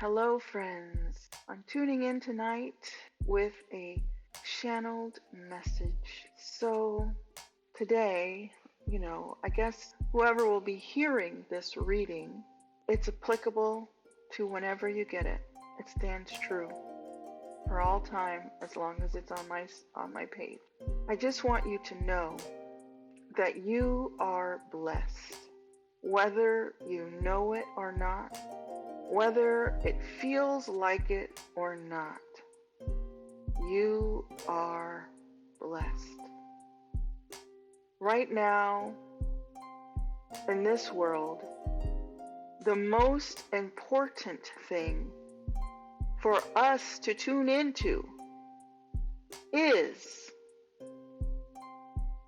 Hello, friends. I'm tuning in tonight with a channeled message. So, today, I guess whoever will be hearing this reading, it's applicable to whenever you get it. It stands true for all time as long as it's on my page. I just want you to know that you are blessed, whether you know it or not. Whether it feels like it or not, you are blessed. Right now, in this world, the most important thing for us to tune into is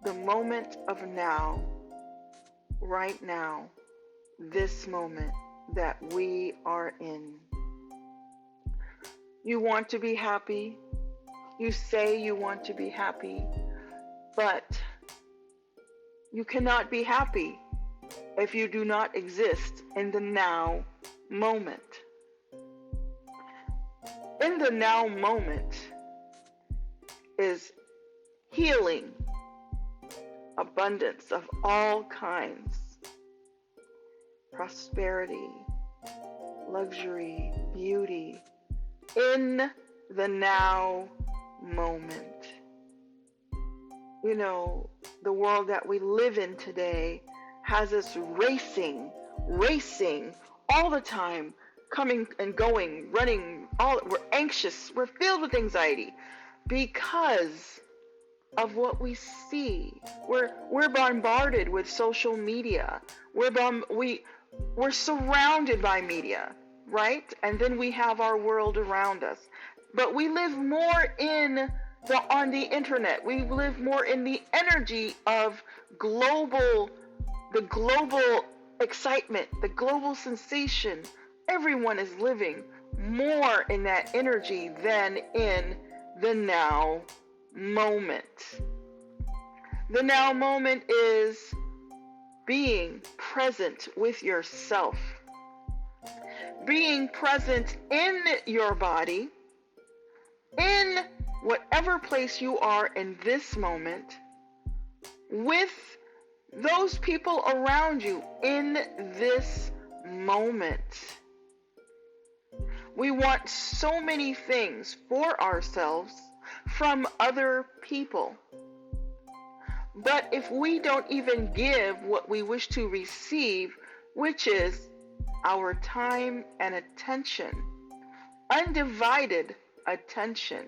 the moment of now, right now, this moment that we are in. You want to be happy. You say you want to be happy, but you cannot be happy if you do not exist in the now moment. In the now moment is healing, abundance of all kinds, prosperity, luxury, beauty, in the now moment. The world that we live in today has us racing all the time, coming and going, running, we're anxious, we're filled with anxiety because of what we see. We're bombarded with social media. We're surrounded by media, right? And then we have our world around us. But we live more on the internet. We live more in the energy of the global excitement, the global sensation. Everyone is living more in that energy than in the now moment. The now moment is being present with yourself, being present in your body, in whatever place you are in this moment, with those people around you in this moment. We want so many things for ourselves from other people. But if we don't even give what we wish to receive, which is our time and attention, undivided attention,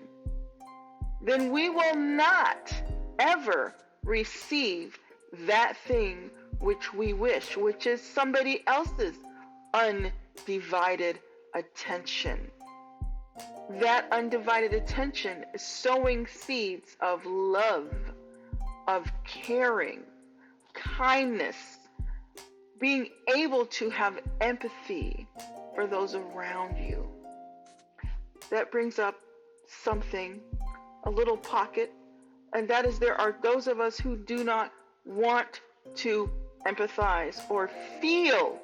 then we will not ever receive that thing which we wish, which is somebody else's undivided attention. That undivided attention is sowing seeds of love, of caring, kindness, being able to have empathy for those around you. That brings up something, a little pocket, and that is there are those of us who do not want to empathize or feel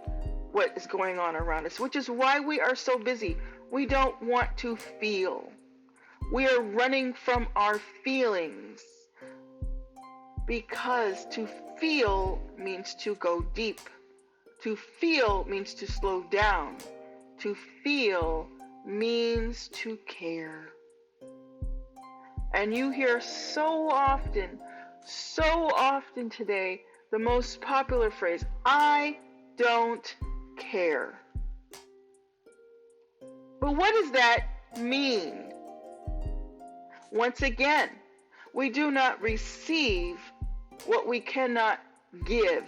what is going on around us, which is why we are so busy. We don't want to feel. We are running from our feelings because to feel means to go deep. To feel means to slow down. To feel means to care. And you hear so often today, the most popular phrase, I don't care. But what does that mean? Once again, we do not receive what we cannot give.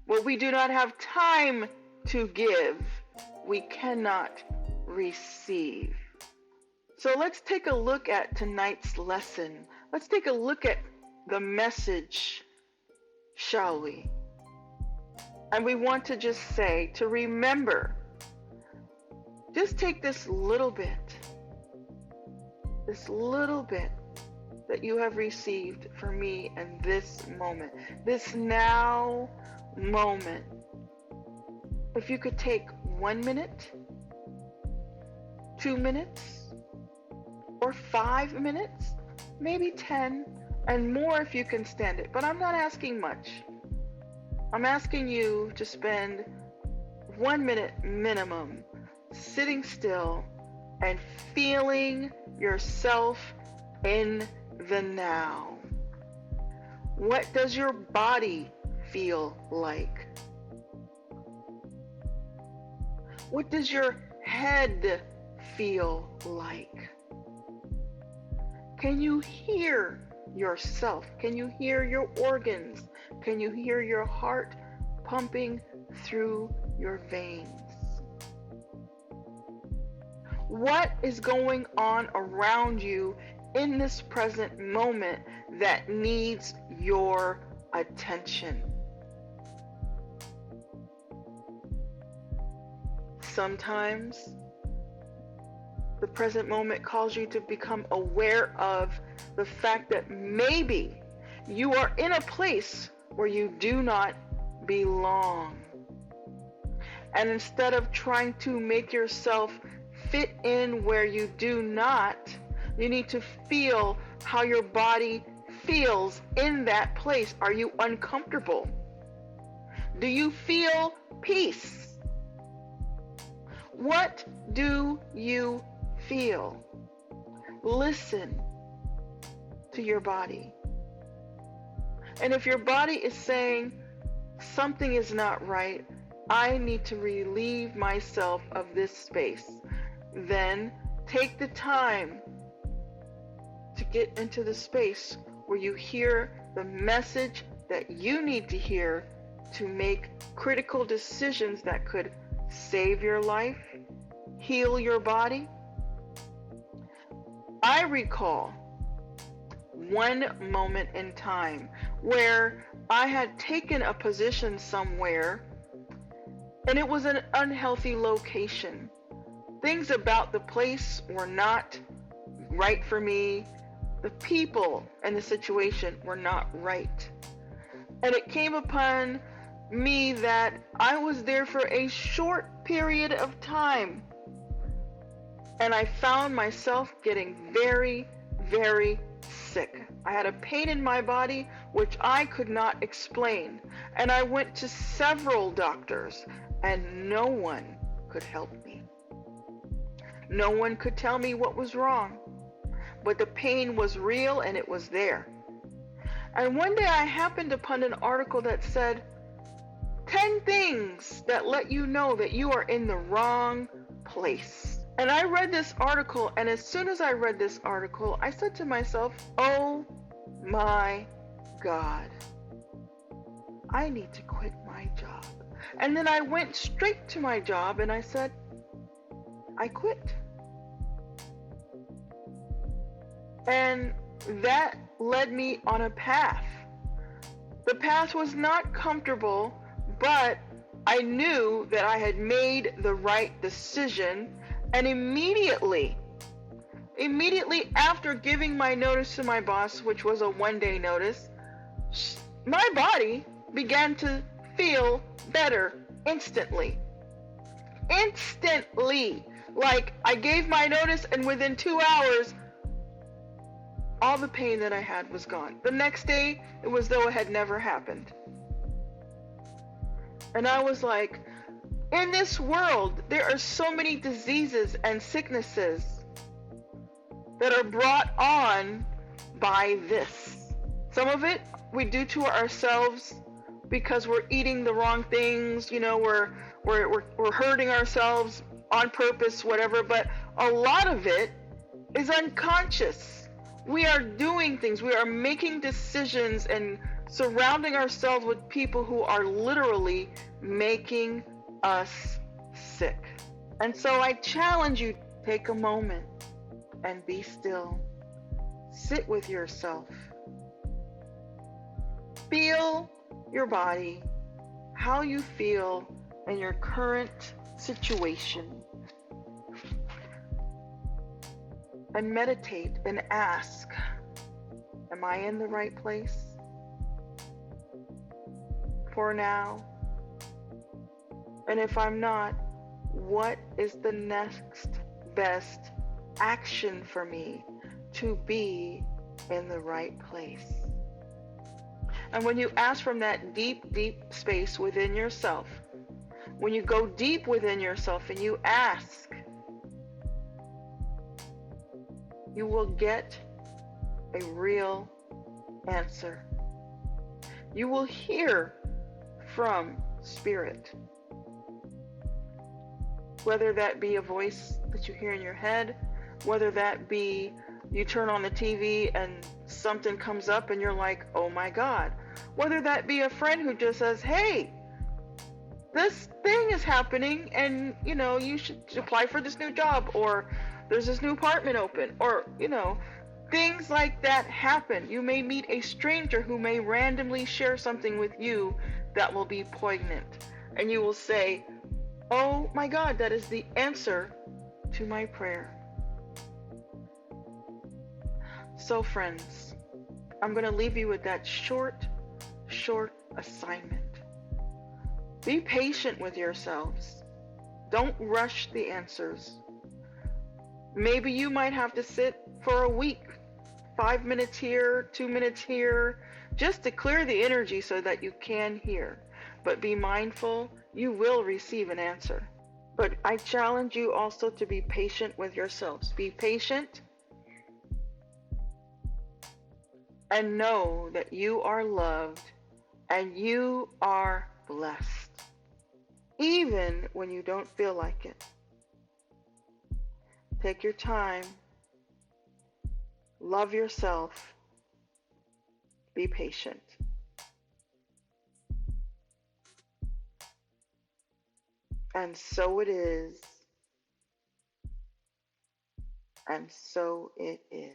What we do not have time to give, we cannot receive. So let's take a look at tonight's lesson. Let's take a look at the message, shall we? And we want to just say, to remember, just take this little bit that you have received from me in this moment, this now moment. If you could take 1 minute, 2 minutes or 5 minutes, maybe 10, and more if you can stand it. But I'm not asking much. I'm asking you to spend 1 minute minimum sitting still and feeling yourself in the now. What does your body feel like? What does your head feel like? Can you hear yourself? Can you hear your organs? Can you hear your heart pumping through your veins? What is going on around you in this present moment that needs your attention? Sometimes the present moment calls you to become aware of the fact that maybe you are in a place where you do not belong. And instead of trying to make yourself fit in where you do not, you need to feel how your body feels in that place. Are you uncomfortable? Do you feel peace? What do you feel? Listen to your body. And if your body is saying something is not right, I need to relieve myself of this space, then take the time to get into the space where you hear the message that you need to hear to make critical decisions that could save your life, heal your body. I recall one moment in time where I had taken a position somewhere and it was an unhealthy location. Things about the place were not right for me. The people and the situation were not right. And it came upon me that I was there for a short period of time. And I found myself getting very, very sick. I had a pain in my body which I could not explain. And I went to several doctors and no one could help me. No one could tell me what was wrong. But the pain was real and it was there. And one day I happened upon an article that said 10 things that let you know that you are in the wrong place. And I read this article, and as soon as I read this article, I said to myself, oh my God, I need to quit my job. And then I went straight to my job and I said, I quit. And that led me on a path. The path was not comfortable, but I knew that I had made the right decision. And immediately after giving my notice to my boss, which was a 1-day notice, my body began to feel better instantly. Like I gave my notice and within 2 hours, all the pain that I had was gone. The next day, it was though it had never happened. And I was like, in this world, there are so many diseases and sicknesses that are brought on by this. Some of it we do to ourselves because we're eating the wrong things, we're hurting ourselves on purpose, whatever, but a lot of it is unconscious. We are doing things, we are making decisions and surrounding ourselves with people who are literally making us sick. And so I challenge you, take a moment and be still. Sit with yourself. Feel your body, how you feel in your current situation. And meditate and ask, am I in the right place for now? And if I'm not, what is the next best action for me to be in the right place? And when you ask from that deep, deep space within yourself, when you go deep within yourself and you ask, you will get a real answer. You will hear from Spirit. Whether that be a voice that you hear in your head, whether that be you turn on the TV and something comes up and you're like, oh my God. Whether that be a friend who just says, hey, this thing is happening and you should apply for this new job, or there's this new apartment open, or things like that happen. You may meet a stranger who may randomly share something with you that will be poignant, and you will say, oh my God, that is the answer to my prayer. So friends, I'm going to leave you with that short assignment. Be patient with yourselves. Don't rush the answers. Maybe you might have to sit for a week, 5 minutes here, 2 minutes here, just to clear the energy so that you can hear. But be mindful, you will receive an answer. But I challenge you also to be patient with yourselves. Be patient and know that you are loved and you are blessed, even when you don't feel like it. Take your time. Love yourself. Be patient. And so it is. And so it is.